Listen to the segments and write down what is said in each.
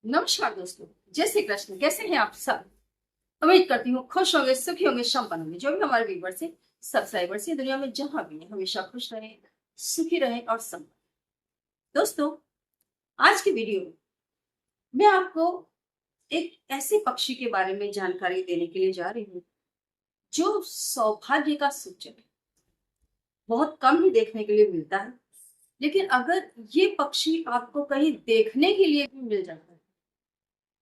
नमस्कार दोस्तों। जय श्री कृष्ण। कैसे हैं आप सब? उम्मीद करती हूँ खुश होंगे, सुखी होंगे, संपन्न होंगे। जो भी हमारे व्यूवर्स हैं, सब्सक्राइबर्स हैं, दुनिया में जहां भी हैं, हमेशा खुश रहें, सुखी रहें और संपन्न। दोस्तों, आज की वीडियो में मैं आपको एक ऐसे पक्षी के बारे में जानकारी देने के लिए जा रही हूँ जो सौभाग्य का सूचक है। बहुत कम ही देखने के लिए मिलता है, लेकिन अगर ये पक्षी आपको कहीं देखने के लिए भी मिल जाता है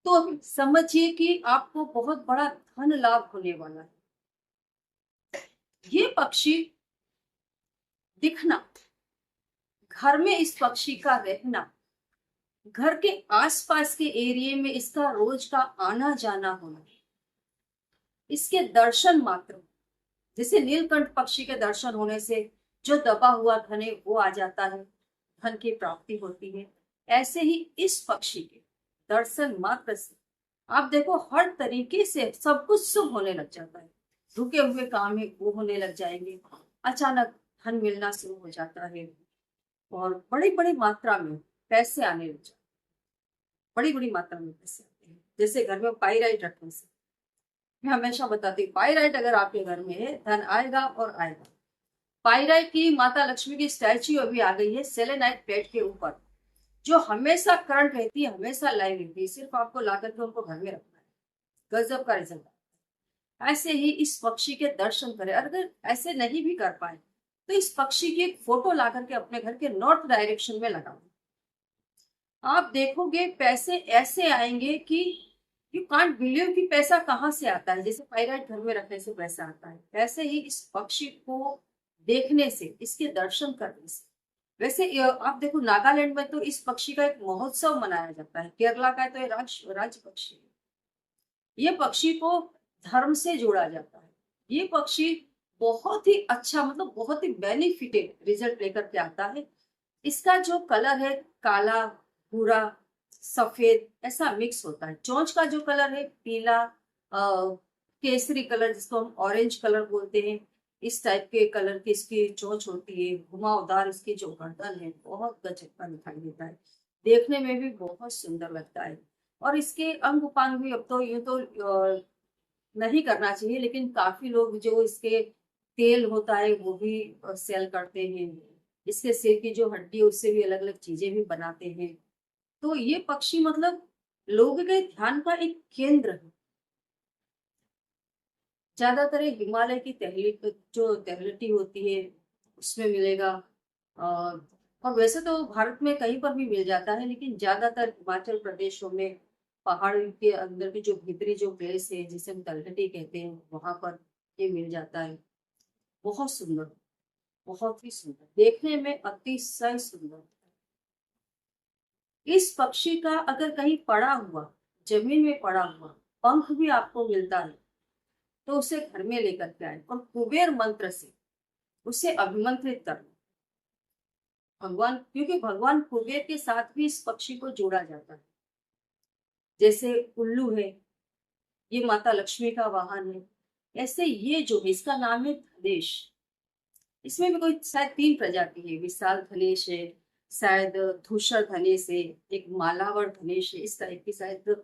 तो समझिए कि आपको बहुत बड़ा धन लाभ होने वाला है। ये पक्षी दिखना, घर में इस पक्षी का रहना, घर के आसपास के एरिया में इसका रोज का आना जाना होना, इसके दर्शन मात्र, जैसे नीलकंठ पक्षी के दर्शन होने से जो दबा हुआ धन है वो आ जाता है, धन की प्राप्ति होती है। ऐसे ही इस पक्षी के दर्शन मात्र से आप देखो हर तरीके से सब कुछ शुभ होने लग जाता है। रुके हुए काम है वो होने लग जाएंगे, अचानक धन मिलना शुरू हो जाता है और बड़ी बड़ी मात्रा में पैसे आने लग जाते हैं। बड़ी बड़ी मात्रा में पैसे आते हैं। जैसे घर में पाइराइट रखने से, मैं हमेशा बताती हूँ, पाइराइट अगर आपके घर में है धन आएगा और आएगा। पाइराइट की माता लक्ष्मी की स्टैच्यू अभी आ गई है सेलेनाइट प्लेट के ऊपर, जो हमेशा करंट रहती है, हमेशा लाइव रहती है। सिर्फ आपको ला करके उनको घर में रखना है, गजब का रिजल्ट। ऐसे ही इस पक्षी के दर्शन करें। अगर ऐसे नहीं भी कर पाए तो इस पक्षी की एक फोटो ला करके अपने घर के नॉर्थ डायरेक्शन में लगाओ। आप देखोगे पैसे ऐसे आएंगे कि यू कांट बिलीव कि पैसा कहाँ से आता है। जैसे पायराइट घर में रखने से पैसा आता है, ऐसे ही इस पक्षी को देखने से, इसके दर्शन करने से। वैसे आप देखो नागालैंड में तो इस पक्षी का एक महोत्सव मनाया जाता है। केरला का तो ये राज्य पक्षी है। ये पक्षी को धर्म से जोड़ा जाता है। ये पक्षी बहुत ही अच्छा, मतलब बहुत ही बेनिफिटेड रिजल्ट लेकर के आता है। इसका जो कलर है, काला, भूरा, सफेद, ऐसा मिक्स होता है। चोंच का जो कलर है, पीला, केसरी कलर, जिसको हम ऑरेंज कलर बोलते हैं, इस टाइप के कलर की इसकी चोंच होती है। घुमावदार इसकी जो गर्दन है, बहुत गजब का दिखाई देता है। देखने में भी बहुत सुंदर लगता है। और इसके अंग उपांग भी, अब तो यूं तो नहीं करना चाहिए, लेकिन काफी लोग जो इसके तेल होता है वो भी सेल करते हैं। इसके सिर की जो हड्डी है उससे भी अलग अलग चीजें भी बनाते हैं। तो ये पक्षी मतलब लोगों के ध्यान का एक केंद्र है। ज्यादातर ये हिमालय की जो तहलटी होती है उसमें मिलेगा। और वैसे तो भारत में कहीं पर भी मिल जाता है, लेकिन ज्यादातर हिमाचल प्रदेशों में पहाड़ के अंदर की जो भीतरी जो प्लेस है, जिसे हम तलहटी कहते हैं, वहां पर ये मिल जाता है। बहुत सुंदर, बहुत ही सुंदर, देखने में अतिशय सुंदर। इस पक्षी का अगर कहीं पड़ा हुआ, जमीन में पड़ा हुआ पंख भी आपको मिलता है तो उसे घर में लेकर के आए और कुबेर मंत्र से उसे अभिमंत्रित कर। भगवान, क्योंकि भगवान कुबेर के साथ भी इस पक्षी को जोड़ा जाता है। जैसे उल्लू है, ये माता लक्ष्मी का वाहन है। ऐसे ये जो है, इसका नाम है धनेश। इसमें भी कोई शायद 3 प्रजाति है। विशाल धनेश है, शायद धूसर धनेश है, एक मालावर धनेश है। इस टाइप की शायद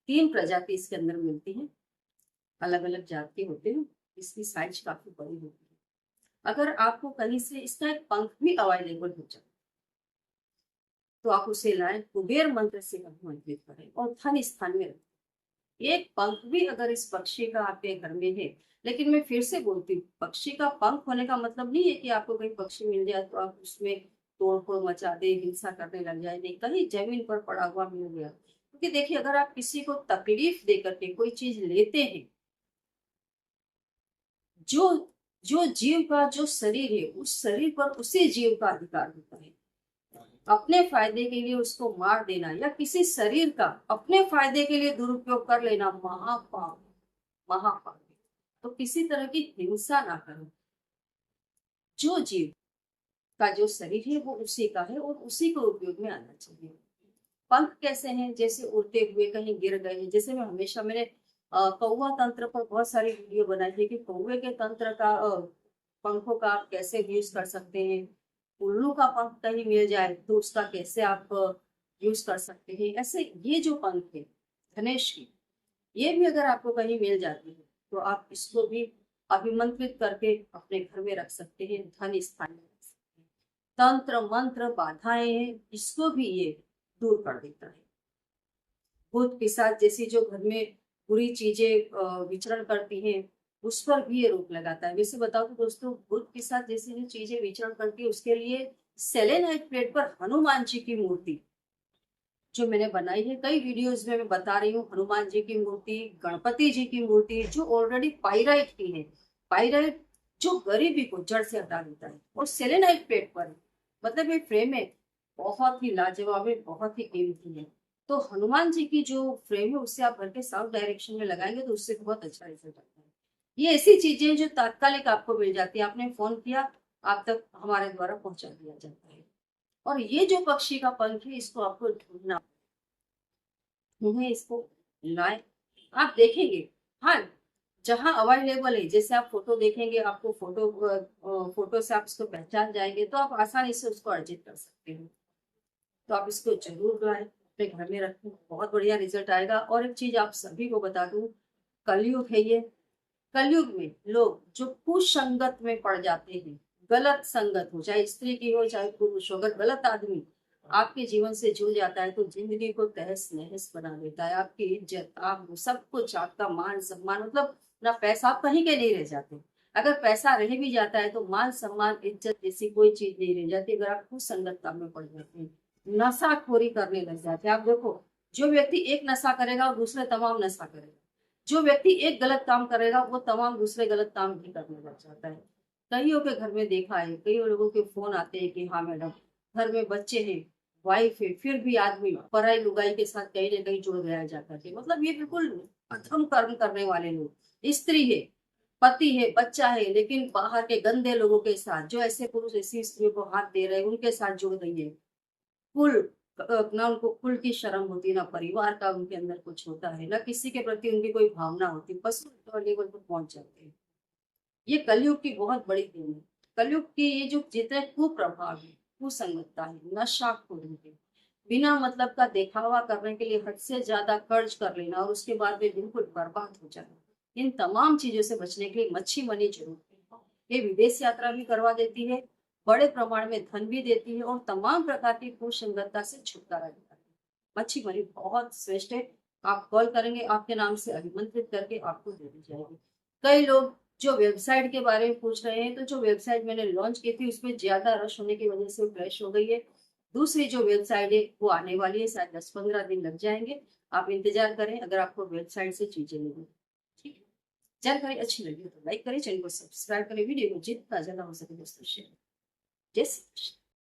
3 प्रजाति इसके अंदर मिलती है। अलग अलग जात के होते हैं। इसकी साइज काफी बड़ी होती है। अगर आपको कहीं से इसका एक पंख भी अवेलेबल हो जाए तो आप उसे लाएं, कुबेर मंत्र से अभिमंत्रित करें और धन स्थान में रखें। एक पंख भी अगर इस पक्षी का आपके घर में है, लेकिन मैं फिर से बोलती हूँ, पक्षी का पंख होने का मतलब नहीं है कि आपको कहीं पक्षी मिल जाए तो आप उसमें तोड़ फोड़ मचा दे, हिंसा करने लग जाए। नहीं, कहीं जमीन पर पड़ा हुआ मिल गया, क्योंकि देखिए अगर आप किसी को तकलीफ देकर के कोई चीज लेते हैं, जो जो जीव का जो शरीर है, उस शरीर पर उसी जीव का अधिकार होता है। अपने फायदे के लिए उसको मार देना या किसी शरीर का अपने फायदे के लिए दुरुपयोग कर लेना महापाप, महापाप है। तो किसी तरह की हिंसा ना करो। जो जीव का जो शरीर है वो उसी का है और उसी को उपयोग में आना चाहिए। पंख कैसे हैं? जैसे उड़ते हुए कहीं गिर गए हैं। जैसे मैं हमेशा मैंने कौवा तंत्र पर बहुत सारी वीडियो बनाई है कि कौवे के तंत्र का, पंखों का आप कैसे यूज कर सकते हैं। उल्लू का पंख कहीं मिल जाए तो उसका कैसे आप यूज कर सकते हैं। ऐसे ये जो पंख है धनेश की, ये भी अगर आपको कहीं मिल जाती है तो आप इसको भी अभिमंत्रित करके अपने घर में रख सकते हैं, धन स्थान में रख सकते हैं। तंत्र मंत्र बाधाएं हैं, इसको भी ये दूर कर देता है। भूत पिशाच जैसी जो घर में बुरी चीजें विचरण करती हैं, उस पर भी ये रोक लगाता है। वैसे बताओ तो दोस्तों, भूत पिशाच जैसी जो चीजें विचरण करती है उसके लिए सेलेनाइट प्लेट पर हनुमान जी की मूर्ति जो मैंने बनाई है, कई वीडियोस में मैं बता रही हूँ, हनुमान जी की मूर्ति, गणपति जी की मूर्ति जो ऑलरेडी पाइराइट की है। पाइराइट जो गरीबी को जड़ से हटा देता है, और सेलेनाइट प्लेट पर मतलब ये फ्रेम है, बहुत ही लाजवाब है, बहुत ही कीमती है। तो हनुमान जी की जो फ्रेम है उसे आप घर के साउथ डायरेक्शन में लगाएंगे तो उससे बहुत अच्छा रिजल्ट आता है। ये ऐसी चीजें जो तात्कालिक आपको मिल जाती है, आपने फोन किया आप तक हमारे द्वारा पहुंचा दिया जाता है। और ये जो पक्षी का पंख है इसको आपको ढूंढना, उन्हें इसको लाए, आप देखेंगे। हाँ, जहाँ अवेलेबल है, जैसे आप फोटो देखेंगे, आपको फोटो से आप इसको पहचान जाएंगे तो आप आसानी से उसको अर्जित कर सकते हो। तो आप इसको जरूर लाएं, अपने घर में रखें, बहुत बढ़िया रिजल्ट आएगा। और एक चीज आप सभी को बता दूं, कलयुग है ये, कलयुग में लोग जो कुसंगत में पड़ जाते हैं, गलत संगत हो, चाहे स्त्री की हो चाहे पुरुष हो, अगर गलत आदमी आपके जीवन से जुड़ जाता है तो जिंदगी को तहस नहस बना देता है। आपकी इज्जत, आप सब कुछ, आपका मान सम्मान, मतलब ना पैसा, आप कहीं के नहीं रह जाते। अगर पैसा रह भी जाता है तो मान सम्मान इज्जत जैसी कोई चीज नहीं रह जाती अगर आप कुसंगतता में पड़ जाते हैं। नशाखोरी करने लग जाते हैं। आप देखो, जो व्यक्ति एक नशा करेगा वो दूसरे तमाम नशा करेगा, जो व्यक्ति एक गलत काम करेगा वो तमाम दूसरे गलत काम भी करने लग जाता है। कईयों के घर में देखा है, कई लोगों के फोन आते हैं कि हाँ मैडम, घर में बच्चे हैं, वाइफ है, फिर भी आदमी पराई लुगाई के साथ कहीं ना कहीं जुड़ गया जाता है। मतलब ये बिल्कुल अधम कर्म करने वाले लोग, स्त्री है, पति है, बच्चा है, लेकिन बाहर के गंदे लोगों के साथ, जो ऐसे पुरुष ऐसी स्त्रियों को हाथ दे रहे हैं उनके साथ जुड़ गई है। कुल ना उनको कुल की शर्म होती, ना परिवार का उनके अंदर कुछ होता है, ना किसी के प्रति उनकी कोई भावना होती, बस लेवल पर पहुंच जाते हैं। ये कलयुग की बहुत बड़ी देन है। कलयुग की ये जो जितने कुप्रभाव है, कुसंगतता है, नशाखोरी है, बिना मतलब का दिखावा करने के लिए हद से ज्यादा कर्ज कर लेना और उसके बाद में बिल्कुल बर्बाद हो जाना, इन तमाम चीजों से बचने के लिए मच्छी मनी जरूर है। ये विदेश यात्रा भी करवा देती है, बड़े प्रमाण में धन भी देती है और तमाम प्रकार की कुसंगतता से छुटकारा देता है। मच्छी मनी बहुत श्रेष्ठ है। आप कॉल करेंगे, आपके नाम से अभिमंत्रित करके आपको दे दी जाएगी। कई लोग जो वेबसाइट के बारे में पूछ रहे हैं, तो जो वेबसाइट मैंने लॉन्च की थी उसमें ज्यादा रश होने की वजह से वो क्रैश हो गई है। दूसरी जो वेबसाइट है वो आने वाली है, शायद 10-15 दिन लग जाएंगे। आप इंतजार करें अगर आपको वेबसाइट से चीजें लेनी। ठीक है, जानकारी अच्छी लगी तो लाइक करें, चैनल को सब्सक्राइब करें, वीडियो को जितना ज्यादा हो सके दोस्तों शेयर। जय श्री कृष्ण।